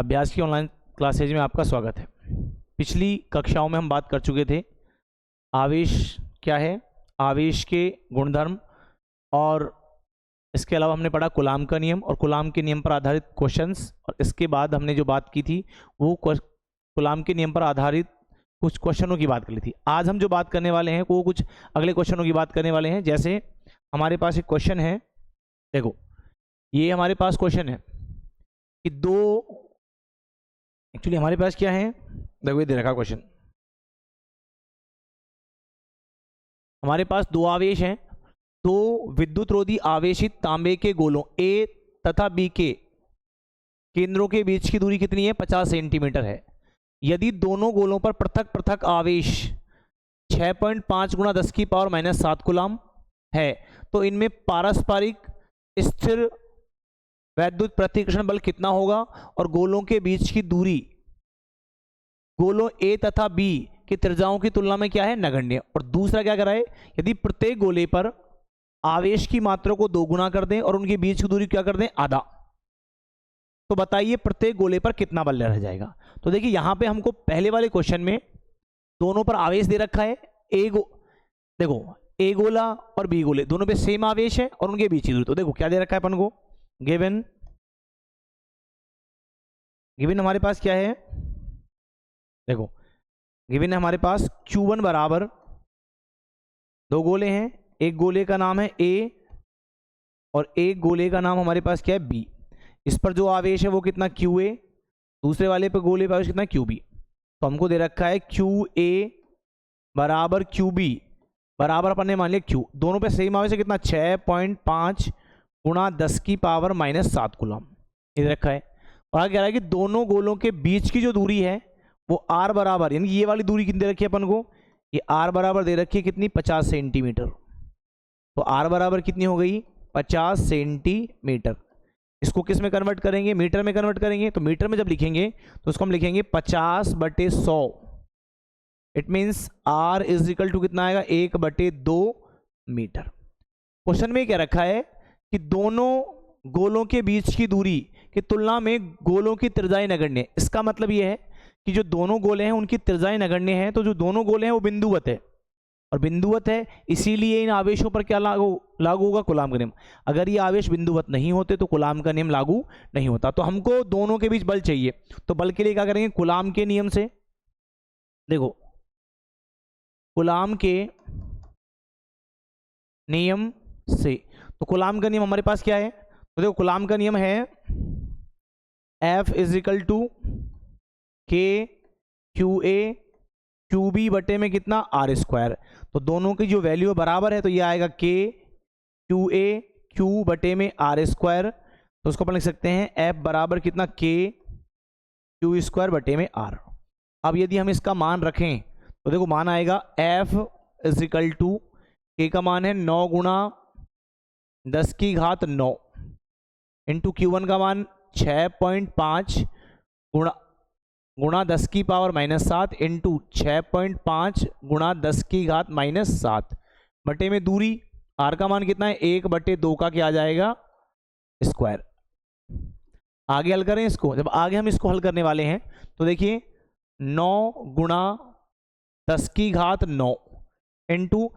अभ्यास की online classes में आपका स्वागत है। पिछली कक्षाओं में हम बात कर चुके थे आवेश क्या है, आवेश के गुणधर्म, और इसके अलावा हमने पढ़ा कूलाम का नियम और कूलाम के नियम पर आधारित क्वेश्चंस। और इसके बाद हमने जो बात की थी वो कूलाम के नियम पर आधारित कुछ क्वेश्चनों की बात कर ली थी। आज हम जो बात करने वाले हैं वो कुछ अगले क्वेश्चनों की बात करने वाले हैं। जैसे हमारे पास एक क्वेश्चन है, देखो ये हमारे पास क्वेश्चन है कि एक्चुअली हमारे पास क्या है, देखो ये दे रखा क्वेश्चन, हमारे पास दो आवेश हैं, दो विद्युत रोधी आवेशित तांबे के गोलों ए तथा बी के केंद्रों के बीच की दूरी कितनी है, 50 सेंटीमीटर है। यदि दोनों गोलों पर पृथक पृथक आवेश 6.5 गुणा 10 की पावर -7 कूलाम है तो इनमें पारस्परिक स्थिर वैद्युत प्रतिकर्षण बल कितना होगा, और गोलों के बीच की दूरी गोलों ए तथा बी की त्रिज्याओं की तुलना में क्या है, नगण्य। और दूसरा क्या कराए, यदि प्रत्येक गोले पर आवेश की मात्रा को 2 गुना कर दें और उनके बीच की दूरी क्या कर दें, आधा, तो बताइए प्रत्येक गोले पर कितना बल रह जाएगा। तो देखिए यहां पे हमको पहले वाले क्वेश्चन में दोनों पर आवेश दे रखा है, देखो ए गोला और बी गोले दोनों पे सेम आवेश है और उनके बीच की दूरी, तो देखो क्या दे रखा है अपन को, गिवन हमारे पास क्या है, देखो गिवन है हमारे पास Q1 बराबर, दो गोले हैं, एक गोले का नाम है A और एक गोले का नाम हमारे पास क्या है B। इस पर जो आवेश है वो कितना QA, दूसरे वाले पर गोले पर आवेश कितना QB। तो हमको दे रखा है QA बराबर QB बराबर अपन ने मान लिया Q, दोनों पे सेम आवेश है कितना, 6.5 गुणा 10 की पावर -7 कूलम ये रखा है। और आगे कह रहा है कि दोनों गोलों के बीच की जो दूरी है वो R बराबर, यानी ये वाली दूरी कितनी दे रखी है अपन को, ये R बराबर दे रखी है कितनी, 50 सेंटीमीटर। तो R बराबर कितनी हो गई, 50 सेंटीमीटर। इसको किस में कन्वर्ट करेंगे, मीटर में कन्वर्ट करेंगे। तो मीटर में जब लिखेंगे तो उसको हम लिखेंगे 50/100। It means R is equal to कितना आएगा, 1/2 मीटर। क्वेश्चन में क्या रखा है कि दोनों गोलों के बीच की दूरी की तुलना में गोलों की त्रिज्याएं नगण्य। इसका मतलब यह है कि जो दोनों गोले हैं उनकी त्रिज्याएं नगण्य हैं, तो जो दोनों गोले हैं वो बिंदुवत है, और बिंदुवत है इसीलिए इन आवेशों पर क्या लागू होगा, कूलाम का नियम। अगर ये आवेश बिंदुवत नहीं होते तो कूलाम का नियम लागू नहीं होता। तो हमको दोनों के बीच बल चाहिए, तो बल के लिए क्या करेंगे, कूलाम के नियम से, देखो कूलाम के नियम से, तो कूलाम का नियम हमारे पास क्या है, तो देखो कूलाम का नियम है F is equal to K QA QB बटे में कितना, R²। तो दोनों की जो वैल्यू बराबर है तो ये आएगा K QA Q बटे में R²। तो उसको अपन लिख सकते हैं F बराबर कितना, K Q² बटे में R। अब यदि हम इसका मान रखें तो देखो मान आएगा F is equal to, K का मान है 9 गुणा 10 की घात 9 इंटू Q1 का मान 6.5 गुणा 10 की पावर -7 इंटू 6.5 गुणा 10 की घात -7 बटे में दूरी, R का मान कितना है, 1/2 का क्या आ जाएगा, स्क्वायर। आगे हल करें इसको, जब आगे हम इसको हल करने वाले हैं तो देखिए 9 गुणा 10 की घात 9 इंटू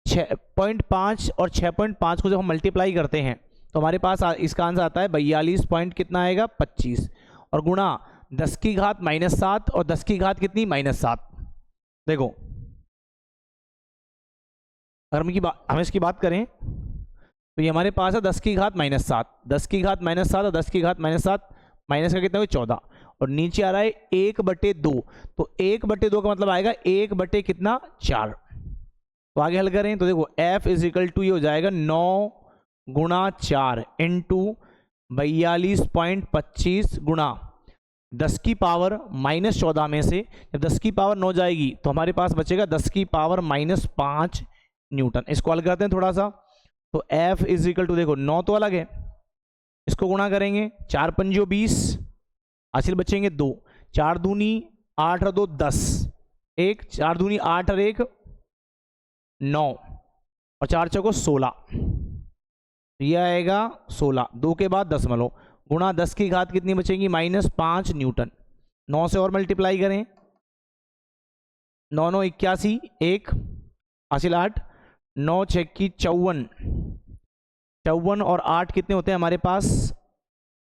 6.5 और 6.5 को जब हम मल्टीप्लाई करते हैं तो हमारे पास इसका आंसर आता है 42 पॉइंट कितना आएगा, 25, और गुणा 10 की घात -7 और 10 की घात कितनी, -7। देखो अगर हम इसकी बात करें तो ये हमारे पास है 10 की घात -7, 10 की घात -7 और 10 की घात -7 माइनस का कितना, 14, और नीचे आ रहा है 1/2। तो 1/2 का मतलब आएगा 1 कितना, 4। तो आगे हल करें तो देखो F इज इक्वल टू ये हो जाएगा 9 गुणा 4 इंटू 42.25 गुणा 10 की पावर -14 में से जब 10 की पावर 9 जाएगी तो हमारे पास बचेगा 10 की पावर -5 न्यूटन। इसको हल करते हैं थोड़ा सा, तो F इज इक्वल टू, देखो 9 तो अलग है, इसको गुणा करेंगे 4 पंजो 20, हासिल बचेंगे 2, 4 दूनी 8 और 2 10, 1 4 दूनी 8 और 1 9 और 4 चौको 16, ये आएगा 16, 2 के बाद 10 मलो गुणा 10 की घात कितनी बचेगी, -5 न्यूटन। 9 से और मल्टीप्लाई करें, 9 9 81, 1 हासिल 8, 9 6 की 54, 54 और 8 कितने होते हैं हमारे पास,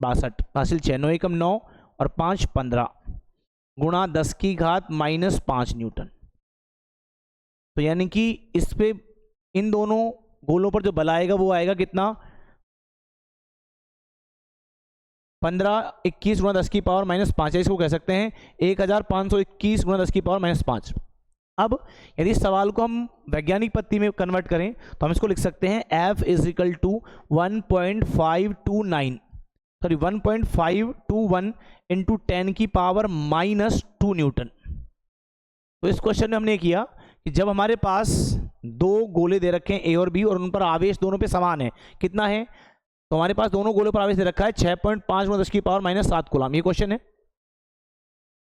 62 हासिल 6, 9 एकम 9 और 5 15, गुणा 10 की घात -5 न्यूटन। तो यानी कि इस पे इन दोनों गोलों पर जो बल आएगा वो आएगा कितना, 15 21 गुणा 10 की पावर -5, इसको कह सकते हैं 1521 गुणा 10 की पावर -5। अब यदि इस सवाल को हम वैज्ञानिक पद्धति में कन्वर्ट करें तो हम इसको लिख सकते हैं F is equal to 1.529 sorry 1.521 into 10 की पावर -2 न्यूटन। तो इस क्वेश्चन में हमने किया कि जब हमारे पास दो गोले दे रखे हैं ए और बी और उन पर आवेश दोनों पे समान है, कितना है, तो हमारे पास दोनों गोलों पर आवेश दे रखा है 6.5 गुणा 10 की पावर -7 कूलम, ये क्वेश्चन है।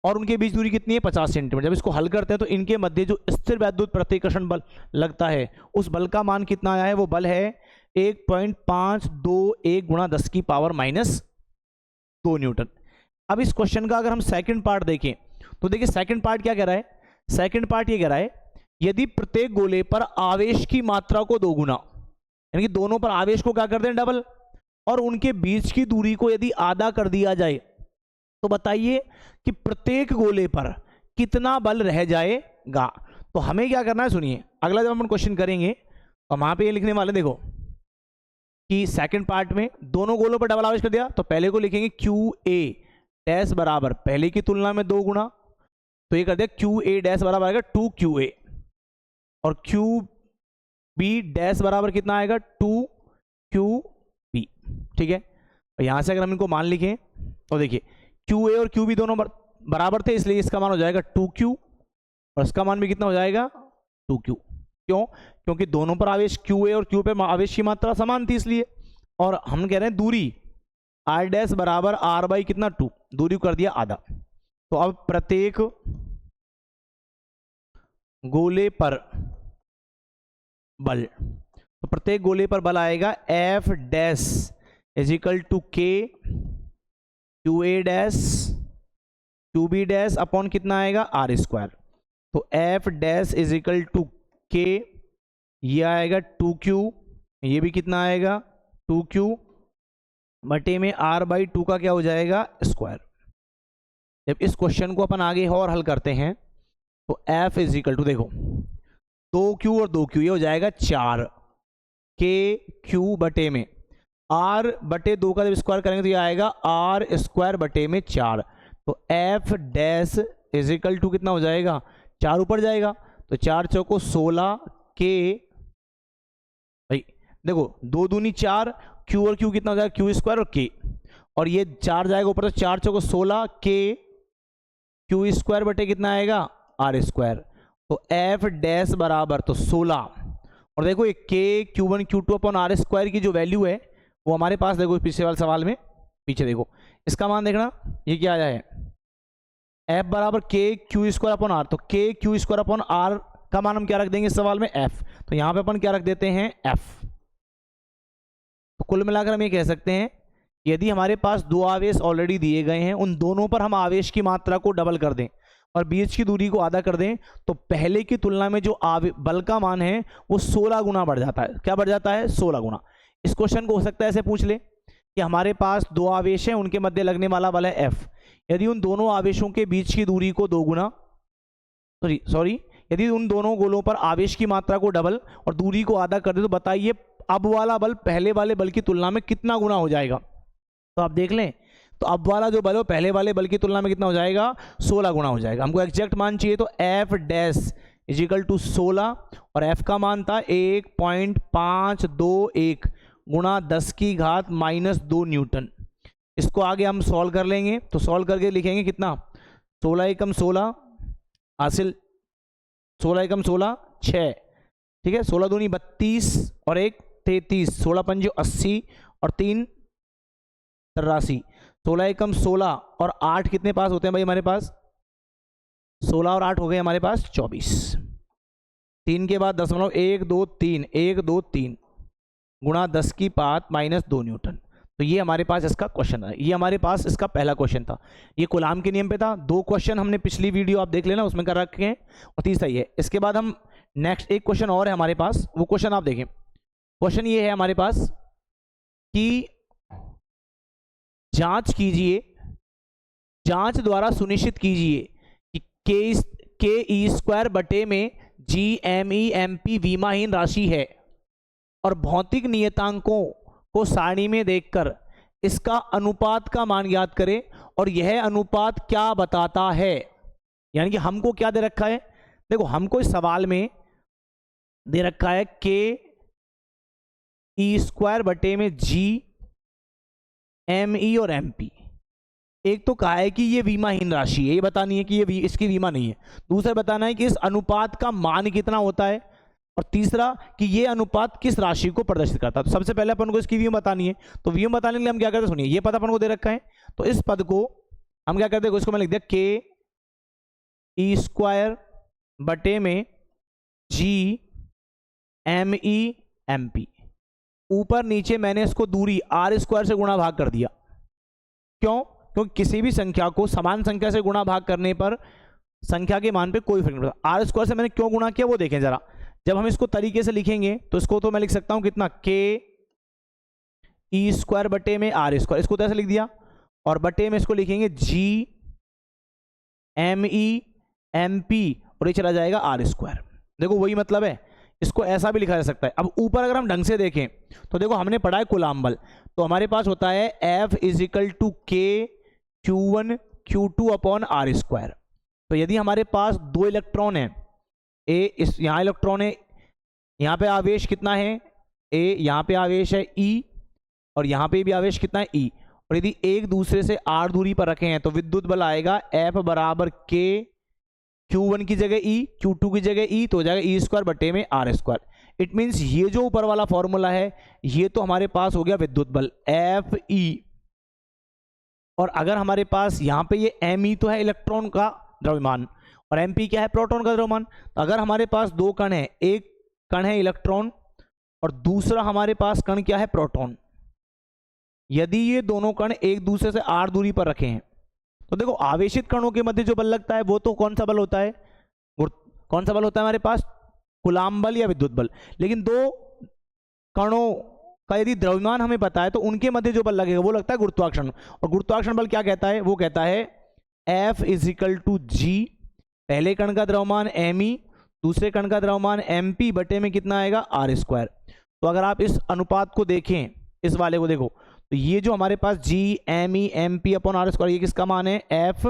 और उनके बीच दूरी कितनी है, 50 सेंटीमीटर। जब इसको हल करते हैं तो इनके मध्य जो स्थिर वैद्युत प्रतिकर्षण बल लगता है उस बल का मान कितना आया है, वो बल है 1.521 गुणा 10 की पावर -2 न्यूटन। अब इस क्वेश्चन का अगर हम सेकंड पार्ट देखें तो देखिए सेकंड पार्ट क्या कह रहा है, सेकंड पार्ट ये कह रहा है यदि प्रत्येक गोले पर आवेश की मात्रा को 2 गुना, यानी कि दोनों पर आवेश को क्या कर दें, डबल, और उनके बीच की दूरी को यदि आधा कर दिया जाए तो बताइए कि प्रत्येक गोले पर कितना बल रह जाएगा। तो हमें क्या करना है, सुनिए, अगला जब हम क्वेश्चन करेंगे तो हम वहां पे ये लिखने वाले, देखो कि सेकंड पार्ट में दोनों गोलों पर डबल आवेश कर दिया तो पहले को लिखेंगे क्यू ए डैश बराबर पहले की तुलना में 2 गुना, तो ये कर दिया क्यू ए डैश बराबर आएगा 2QA, और क्यू बी डैश बराबर कितना आएगा 2QB, ठीक है। और यहां से अगर हम इनको मान लिखें तो देखिए क्यू ए और क्यू बी दोनों बराबर थे, इसलिए इसका मान हो जाएगा 2Q और इसका मान भी कितना हो जाएगा 2Q। क्यों, क्योंकि दोनों पर आवेश क्यू ए और क्यू पे आवेश की मात्रा समान थी इसलिए। और हम कह रहे हैं दूरी आर डैश बराबर आर बाई कितना 2, दूरी को कर दिया आधा। तो अब प्रत्येक गोले पर बल, तो प्रत्येक गोले पर बल आएगा F dash is equal to K Q A dash Q B dash upon कितना आएगा आर स्क्वायर। तो F dash is equal to K, ये आएगा 2Q, ये भी कितना आएगा 2Q बटे में R/2 का क्या हो जाएगा स्क्वायर। जब इस क्वेश्चन को अपन आगे और हल करते हैं तो F इज इक्वल टू, देखो 2Q और 2Q ये हो जाएगा 4, KQ बटे में R/2 का जब स्क्वायर करेंगे तो ये आएगा R स्क्वायर बटे में 4। तो F dash is equal to कितना हो जाएगा, 4 ऊपर जाएगा तो 4 चौको 16 K, भाई देखो 2 दूनी 4, Q और Q कितना हो जाएगा Q स्क्वायर और K, और ये 4 जाएगा ऊपर तो 4 चौको 16 K Q स्क्वायर बटे कितना आएगा R स्क्वायर। तो F डैश बराबर तो 16, और देखो ये K Q1 Q2 upon R square की जो वैल्यू है वो हमारे पास, देखो पिछले वाले सवाल में पीछे देखो इसका मान देखना, ये क्या आया है F बराबर K Q square upon R, तो K Q square upon R का मान हम क्या रख देंगे इस सवाल में F, तो यहां पे अपन क्या रख देते हैं F। तो कुल मिलाकर हम ये कह सकते हैं यदि हमारे पास दो आवेश ऑलरेडी दिए गए हैं, उन दोनों पर हम आवेश की मात्रा को डबल कर दें और बीच की दूरी को आधा कर दें तो पहले की तुलना में जो बल का मान है वो 16 गुना बढ़ जाता है। क्या बढ़ जाता है, 16 गुना। इस क्वेश्चन को हो सकता है ऐसे पूछ ले कि हमारे पास दो आवेश हैं, उनके मध्य लगने वाला बल है F, यदि उन दोनों आवेशों के बीच की दूरी को 2 गुना, सॉरी यदि उन दोनों गोलों पर आवेश की मात्रा को डबल और दूरी को आधा कर दे तो बताइए अब वाला बल पहले वाले बल की तुलना में कितना गुना हो जाएगा। तो आप देख लें, तो अब वाला जो बल हो पहले वाले बल की तुलना में कितना हो जाएगा, 16 गुना हो जाएगा। हमको एग्जैक्ट मान चाहिए तो F dash is equal to 16 और F का मान था 1.521 गुणा 10 की घात -2 न्यूटन। इसको आगे हम सॉल्व कर लेंगे, तो सॉल्व करके लिखेंगे कितना, 16 एकम 16 हासिल 16 एकम 16 6, ठीक है, 16 दूनी 32 और 1 33, 16 पंजे 80 और 3 83, 16 एकम 16 और 8 कितने पास होते हैं भाई हमारे पास, 16 और 8 हो गए हमारे पास 24, 3 के बाद 1.123 1 2 3 गुणा 10 की पात -2 न्यूटन। तो ये हमारे पास इसका क्वेश्चन है, ये हमारे पास इसका पहला क्वेश्चन था। ये कूलाम के नियम पे था। 2 क्वेश्चन हमने पिछली वीडियो आप देख लेना उसमें कर रखे हैं, और तीसरा ये। इसके बाद हम नेक्स्ट एक क्वेश्चन और है हमारे पास, वो क्वेश्चन आप देखें। क्वेश्चन ये है हमारे पास कि जांच कीजिए, जांच द्वारा सुनिश्चित कीजिए कि के ई स्क्वायर बटे में जी एम ई एम पी विमाहीन राशि है और भौतिक नियतांकों को सारणी में देखकर इसका अनुपात का मान ज्ञात करें और यह अनुपात क्या बताता है। यानी कि हमको क्या दे रखा है, देखो हमको इस सवाल में दे रखा है के ई स्क्वायर बटे में जी एम ई और एम पी। एक तो कहा है कि ये विमाहीन राशि है, ये बतानी है कि ये इसकी विमा नहीं है। दूसरा बताना है कि इस अनुपात का मान कितना होता है, और तीसरा कि ये अनुपात किस राशि को प्रदर्शित करता है। तो सबसे पहले अपन को इसकी विमा बतानी है। तो विमा बताने के लिए हम क्या करते हैं, सुनिए, ये पद अपन को दे रखा है, तो इस पद को हम क्या करते हैं, इसको मैं लिख दिया के ई स्क्वायर बटे में जी एम ई एम पी। ऊपर नीचे मैंने इसको दूरी आर स्क्वायर से गुणा भाग कर दिया। क्यों? क्योंकि किसी भी संख्या को समान संख्या से गुणा भाग करने पर संख्या के मान पे कोई फर्क नहीं पड़ता। आर स्क्वायर से मैंने क्यों गुणा किया वो देखें जरा। जब हम इसको तरीके से लिखेंगे तो इसको तो मैं लिख सकता हूं कितना, के ई स्क्वायर बटे में आर स्क्वायर, इसको तो ऐसे लिख दिया, और बटे में इसको लिखेंगे जी एम ई एम पी, और ये चला जाएगा आर स्क्वायर। देखो वही मतलब है, इसको ऐसा भी लिखा जा सकता है। अब ऊपर अगर हम ढंग से देखें तो देखो हमने पढ़ा है कूलाम बल, तो हमारे पास होता है F इजिकल टू के Q1 Q2 upon r square. तो यदि हमारे पास 2 इलेक्ट्रॉन है, ए इस यहाँ इलेक्ट्रॉन है, यहाँ पे आवेश कितना है ए, यहाँ पे आवेश है ई, और यहाँ पे भी आवेश कितना है ई, और यदि एक दूसरे से आर दूरी पर रखे हैं तो विद्युत बल आएगा F बराबर के Q1 की जगह ई, Q2 की जगह ई, तो हो जाएगा ई स्क्वायर बटे में आर स्क्वायर। इट मीन्स ये जो ऊपर वाला फॉर्मूला है ये तो हमारे पास हो गया विद्युत बल एफ ई, और अगर हमारे पास यहाँ पे ये एम ई तो है इलेक्ट्रॉन का द्रव्यमान, और एम पी क्या है, प्रोटॉन का द्रव्यमान। तो अगर हमारे पास 2 कण है, एक कण है इलेक्ट्रॉन और दूसरा हमारे पास कण क्या है, प्रोटॉन। यदि ये दोनों कण एक दूसरे से आर दूरी पर रखे हैं तो देखो आवेशित कणों के मध्य जो बल लगता है वो तो कौन सा बल होता है, कौन सा बल होता है हमारे पास, कूलाम बल या विद्युत बल। लेकिन 2 कणों का यदि द्रव्यमान हमें पता है तो उनके मध्य जो बल लगेगा वो लगता है गुरुत्वाकर्षण। और गुरुत्वाकर्षण बल क्या कहता है, वो कहता है F इजिकल टू जी, पहले कण का द्रव्यमान एम ई, दूसरे कण का द्रव्यमान एम पी बटे में कितना आएगा, आर स्क्वायर। तो अगर आप इस अनुपात को देखें, इस वाले को देखो, तो ये जो हमारे पास जी एम ई M p upon r square, ये किसका मान है, एफ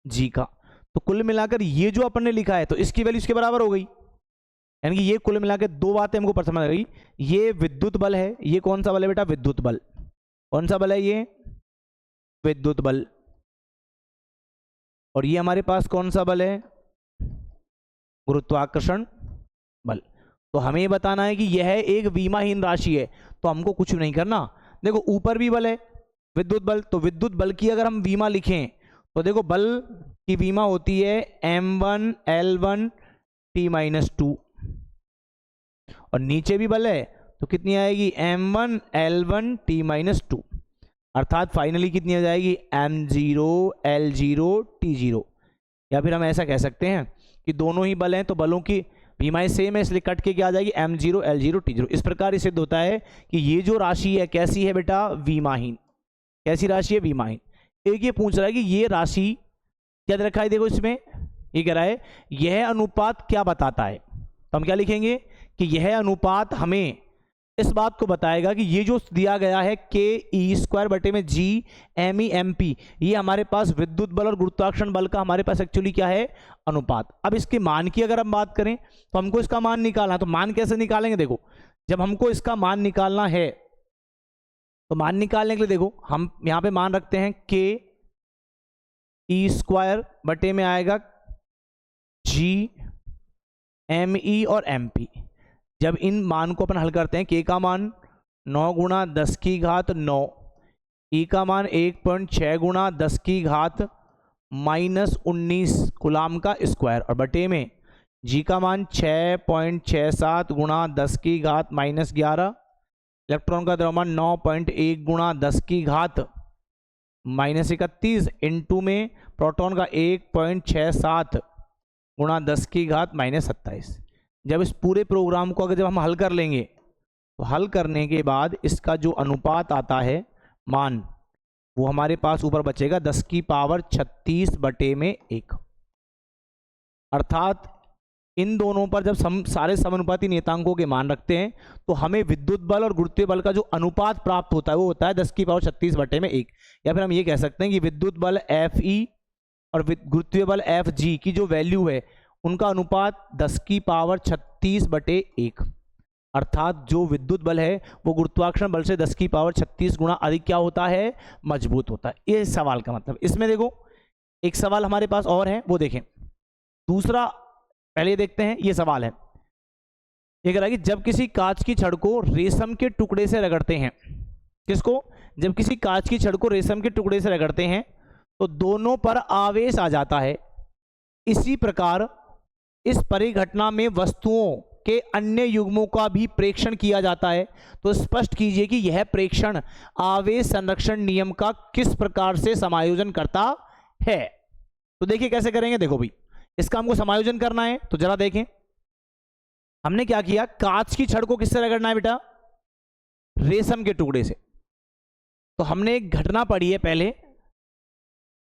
जी का। तो कुल मिलाकर ये जो अपन ने लिखा है तो इसकी वैल्यू इसके बराबर हो गई। यानी कि ये कुल मिलाकर 2 बातें हमको समझ आ गई। ये विद्युत बल है, ये कौन सा बल है बेटा, विद्युत बल। कौन सा बल है ये, विद्युत बल। और ये हमारे पास कौन सा बल है, गुरुत्वाकर्षण बल। तो हमें ये बताना है कि यह एक विमाहीन राशि है, तो हमको कुछ नहीं करना। देखो ऊपर भी बल है विद्युत बल, तो विद्युत बल की अगर हम विमा लिखें तो देखो बल की विमा होती है m1 L1 T-2, और नीचे भी बल है तो कितनी आएगी, m1 L1 T-2, अर्थात फाइनली कितनी आ जाएगी, m0 L0 T0। या फिर हम ऐसा कह सकते हैं कि दोनों ही बल हैं तो बलों की विमाएं सेम है, इसलिए कट के क्या आ जाएगी, m0 L0 T0। इस प्रकार सिद्ध होता है कि ये जो राशि है कैसी है बेटा, विमाहीन। कैसी राशि है, विमाहीन। एक ये पूछ रहा है कि ये राशि क्या रखा है, देखो इसमें ये कह रहा है यह अनुपात क्या बताता है। तो हम क्या लिखेंगे कि यह अनुपात हमें इस बात को बताएगा कि ये जो दिया गया है के ई स्क्वायर बटे में जी एम ई एम पी, ये हमारे पास विद्युत बल और गुरुत्वाकर्षण बल का हमारे पास एक्चुअली क्या है, अनुपात। अब इसके मान की अगर हम बात करें तो हमको इसका मान निकालना, तो मान कैसे निकालेंगे, देखो जब हमको इसका मान निकालना है तो मान निकालने के लिए देखो हम यहाँ पे मान रखते हैं के ई स्क्वायर बटे में आएगा जी एम ई और एम पी। जब इन मान को अपन हल करते हैं, के का मान 9 गुणा 10 की घात 9, ई का मान 1.6 गुणा 10 की घात -19 कूलाम का स्क्वायर, और बटे में जी का मान 6.67 गुणा 10 की घात -11 इलेक्ट्रॉन का द्रव्यमान 9.1 गुणा 10 की घात -31 इंटू में प्रोटॉन का 1.67 गुणा 10 की घात -27। जब इस पूरे प्रोग्राम को अगर जब हम हल कर लेंगे तो हल करने के बाद इसका जो अनुपात आता है मान, वो हमारे पास ऊपर बचेगा 10 की पावर 36/1। अर्थात इन दोनों पर जब सारे समानुपाती नियतांकों के मान रखते हैं तो हमें विद्युत बल और गुरुत्वीय बल का जो अनुपात प्राप्त होता है वो होता है 10 की पावर 36/1। या फिर हम ये कह सकते हैं कि विद्युत बल Fe और गुरुत्वीय बल Fg की जो वैल्यू है उनका अनुपात 10 की पावर 36/1। अर्थात जो विद्युत बल है वो गुरुत्वाकर्षण बल से 10 की पावर 36 गुणा अधिक क्या होता है, मजबूत होता है। ये सवाल का मतलब। इसमें देखो एक सवाल हमारे पास और है, वो देखें। दूसरा पहले देखते हैं, ये सवाल है, ये कह रहा है कि जब किसी कांच की छड़ को रेशम के टुकड़े से रगड़ते हैं, किसको, जब किसी कांच की छड़ को रेशम के टुकड़े से रगड़ते हैं तो दोनों पर आवेश आ जाता है। इसी प्रकार इस परिघटना में वस्तुओं के अन्य युग्मों का भी प्रेक्षण किया जाता है। तो स्पष्ट कीजिए कि यह प्रेक्षण आवेश संरक्षण नियम का किस प्रकार से समायोजन करता है। तो देखिए कैसे करेंगे। देखो भाई, इसका हमको समायोजन करना है तो जरा देखें। हमने क्या किया, कांच की छड़ को किससे रगड़ना है बेटा, रेशम के टुकड़े से। तो हमने एक घटना पढ़ी है पहले,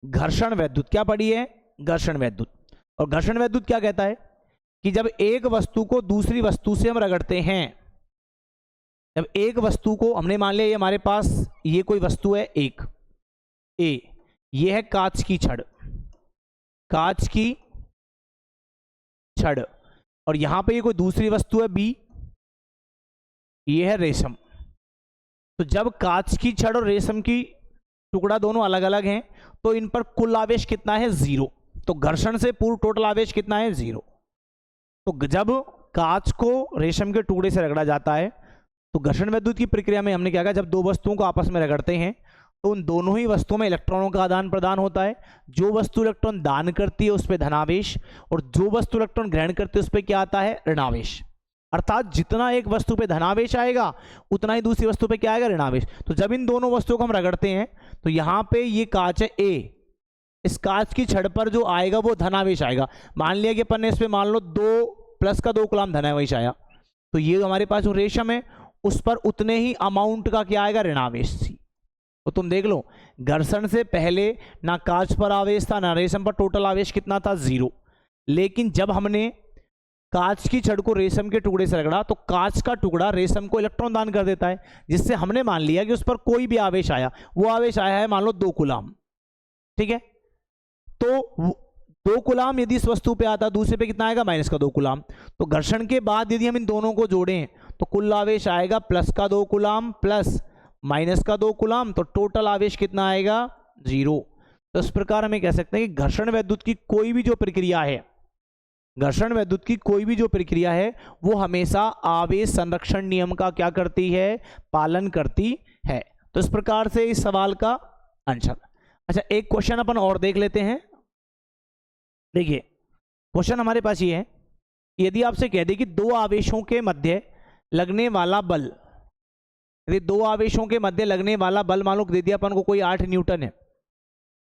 घर्षण वैद्युत। क्या पढ़ी है, घर्षण वैद्युत। और घर्षण वैद्युत क्या कहता है कि जब एक वस्तु को दूसरी वस्तु से हम रगड़ते हैं, जब एक वस्तु को हमने मान लिया ये हमारे पास ये कोई वस्तु है एक ए, ये है कांच की छड़, कांच की छड़, और यहां पे ये कोई दूसरी वस्तु है बी, ये है रेशम। तो जब कांच की छड़ और रेशम की टुकड़ा दोनों अलग अलग हैं तो इन पर कुल आवेश कितना है, 0। तो घर्षण से पूर्व टोटल आवेश कितना है, 0। तो जब कांच को रेशम के टुकड़े से रगड़ा जाता है तो घर्षण वैद्युत की प्रक्रिया में हमने क्या कहा, जब दो वस्तुओं को आपस में रगड़ते हैं तो उन दोनों ही वस्तुओं में इलेक्ट्रॉनों का आदान प्रदान होता है। जो वस्तु इलेक्ट्रॉन दान करती है उस पर धनावेश, और जो वस्तु इलेक्ट्रॉन ग्रहण करती है उस पर क्या आता है, ऋणावेश। अर्थात जितना एक वस्तु पे धनावेश आएगा उतना ही दूसरी वस्तु पे क्या आएगा, ऋणावेश। तो जब इन दोनों वस्तुओं को हम रगड़ते हैं तो यहां पे ये कांच है ए, इस कांच की छड़ पर जो आएगा वो धनावेश आएगा। मान लिया कि अपन ने इस पे मान लो 2 कूलम धनावेश आया, तो ये हमारे पास जो रेशम है उस पर उतने ही अमाउंट का क्या आएगा, ऋणावेश सी। तो तुम देख लो, घर्षण से पहले ना कांच पर आवेश था ना रेशम पर, टोटल आवेश कितना था, 0। लेकिन जब हमने कांच की छड़ को रेशम के टुकड़े से रगड़ा तो कांच का टुकड़ा रेशम को इलेक्ट्रॉन दान कर देता है, जिससे हमने मान लिया कि उस पर कोई भी आवेश आया, वो आवेश आया है मान लो 2 कूलम। ठीक है, तो 2 कूलम यदि इस वस्तु पे आता, दूसरे पे कितना आएगा, -2 कूलम। तो घर्षण के बाद यदि हम इन दोनों को जोड़ें तो कुल आवेश आएगा +2 कूलम प्लस -2 कूलम, तो टोटल आवेश कितना आएगा, 0। तो इस प्रकार हमें कह सकते हैं कि घर्षण वैद्युत की कोई भी जो प्रक्रिया है, घर्षण वैद्युत की कोई भी जो प्रक्रिया है वो हमेशा आवेश संरक्षण नियम का क्या करती है, पालन करती है। तो इस प्रकार से इस सवाल का आंसर। अच्छा, एक क्वेश्चन अपन और देख लेते हैं। देखिए क्वेश्चन हमारे पास ये है, यदि आपसे कह दे कि 2 आवेशों के मध्य लगने वाला बल, यदि 2 आवेशों के मध्य लगने वाला बल मान लो दे दिया अपन को कोई 8 न्यूटन है,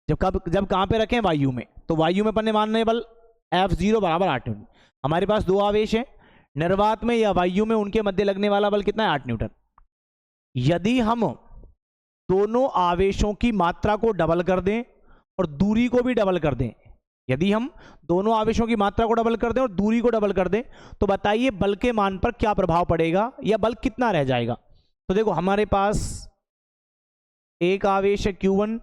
जब कहां पे रखें, वायु में। तो वायु में अपन ने मानने बल F0 बराबर 8 न्यूटन। हमारे पास 2 आवेश हैं, निर्वात में या वायु में, उनके मध्य लगने वाला बल कितना है, 8 न्यूटन। यदि हम दोनों आवेशों की मात्रा को डबल कर दें और दूरी को भी डबल कर दें, यदि हम दोनों आवेशों की मात्रा को डबल कर दें और दूरी को डबल कर दें, तो बताइए बल के मान पर क्या प्रभाव पड़ेगा या बल कितना रह जाएगा। तो देखो हमारे पास एक आवेश है Q1,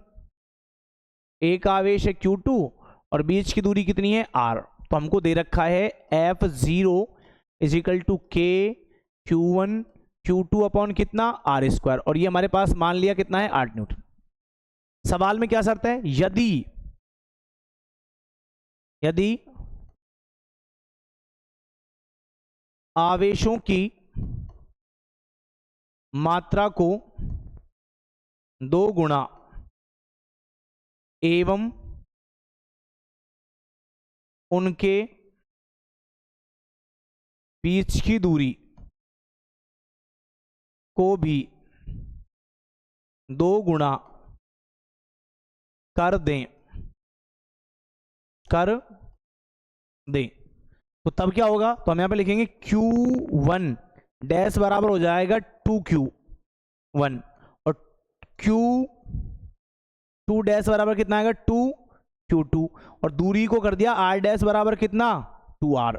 एक आवेश है Q2 और बीच की दूरी कितनी है, r। तो हमको दे रखा है F0 = K Q1 Q2 upon कितना, r², और ये हमारे पास मान लिया कितना है, 8 न्यूटन। सवाल में क्या शर्त है, यदि आवेशों की मात्रा को 2 गुणा एवं उनके बीच की दूरी को भी 2 गुणा कर दें तो तब क्या होगा, तो हम यहां पे लिखेंगे Q1 डैश बराबर हो जाएगा 2Q1 और Q2 डैश बराबर कितना आएगा 2Q2 और दूरी को कर दिया R डैश बराबर कितना 2R।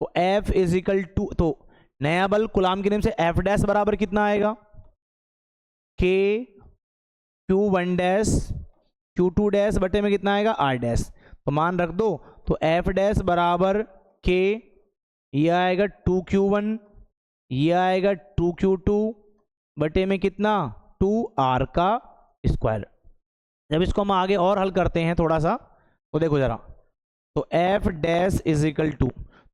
तो F इज इक्वल टू, तो नया बल कूलाम के नियम से F डैश बराबर कितना आएगा K Q1 dash Q2 dash बटे में कितना आएगा R डैश। तो मान रख दो, तो F डैश बराबर K, ये आएगा 2Q1, ये आएगा 2Q2 बटे में कितना 2R का स्क्वायर। जब इसको हम आगे और हल करते हैं थोड़ा सा, तो देखो जरा, तो F dash is equal to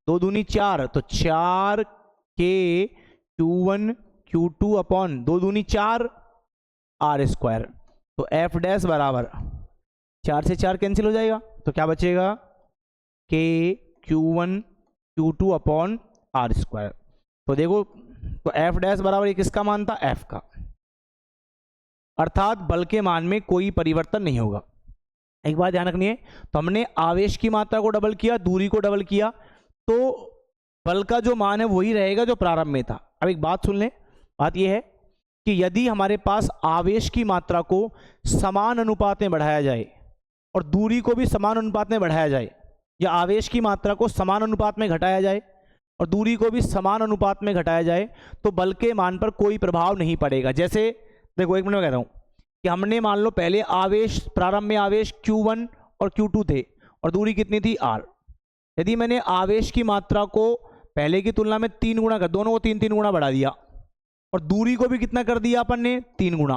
2 दूनी 4, तो 4K Q1 Q2 अपॉन 2 दूनी 4 R स्क्वायर। तो F डैश बराबर 4 से 4 कैंसिल हो जाएगा, तो क्या बचेगा K Q1 Q2 upon R square. तो देखो, तो F डैश बराबर ये किसका मान था, F का, अर्थात बल के मान में कोई परिवर्तन नहीं होगा। एक बात ध्यान रखनी है, तो हमने आवेश की मात्रा को डबल किया, दूरी को डबल किया, तो बल का जो मान है वही रहेगा जो प्रारंभ में था। अब एक बात सुन लें, बात यह है कि यदि हमारे पास आवेश की मात्रा को समान अनुपात में बढ़ाया जाए और दूरी को भी समान अनुपात में बढ़ाया जाए, या आवेश की मात्रा को समान अनुपात में घटाया जाए और दूरी को भी समान अनुपात में घटाया जाए, तो बल के मान पर कोई प्रभाव नहीं पड़ेगा। जैसे देखो, एक मिनट में कह रहा हूँ कि हमने मान लो पहले आवेश, प्रारंभ में आवेश Q1 और Q2 थे और दूरी कितनी थी R। यदि मैंने आवेश की मात्रा को पहले की तुलना में 3 गुना कर, दोनों को 3-3 गुना बढ़ा दिया और दूरी को भी कितना कर दिया अपन ने 3 गुना,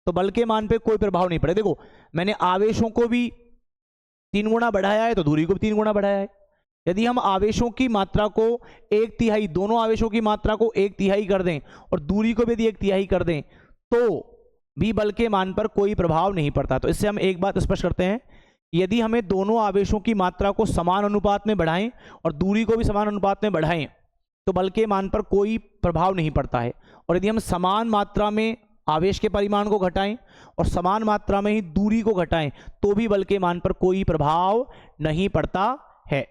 तो बल के मान पे कोई प्रभाव नहीं पड़े। देखो, मैंने आवेशों को भी 3 गुना बढ़ाया है तो दूरी को भी 3 गुना बढ़ाया है। यदि हम आवेशों की मात्रा को 1/3, दोनों आवेशों की मात्रा को 1/3 कर दें और दूरी को भी यदि 1/3 कर दें, तो भी बल के मान पर कोई प्रभाव नहीं पड़ता। तो इससे हम एक बात स्पष्ट करते हैं, यदि हमें दोनों आवेशों की मात्रा को समान अनुपात में बढ़ाएं और दूरी को भी समान अनुपात में बढ़ाएं, तो बल के मान पर कोई प्रभाव नहीं पड़ता है। और यदि हम समान मात्रा में आवेश के परिमाण को घटाएं और समान मात्रा में ही दूरी को घटाएं, तो भी बल के मान पर कोई प्रभाव नहीं पड़ता है।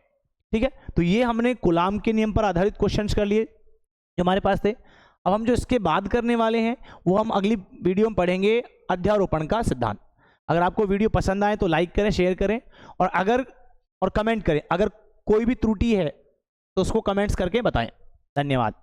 ठीक है, तो ये हमने कूलाम के नियम पर आधारित क्वेश्चंस कर लिए जो हमारे पास थे। अब हम जो इसके बाद करने वाले हैं वो हम अगली वीडियो में पढ़ेंगे, अध्यारोपण का सिद्धांत। अगर आपको वीडियो पसंद आए तो लाइक करें, शेयर करें और कमेंट करें। अगर कोई भी त्रुटि है तो उसको कमेंट्स करके बताएं। धन्यवाद।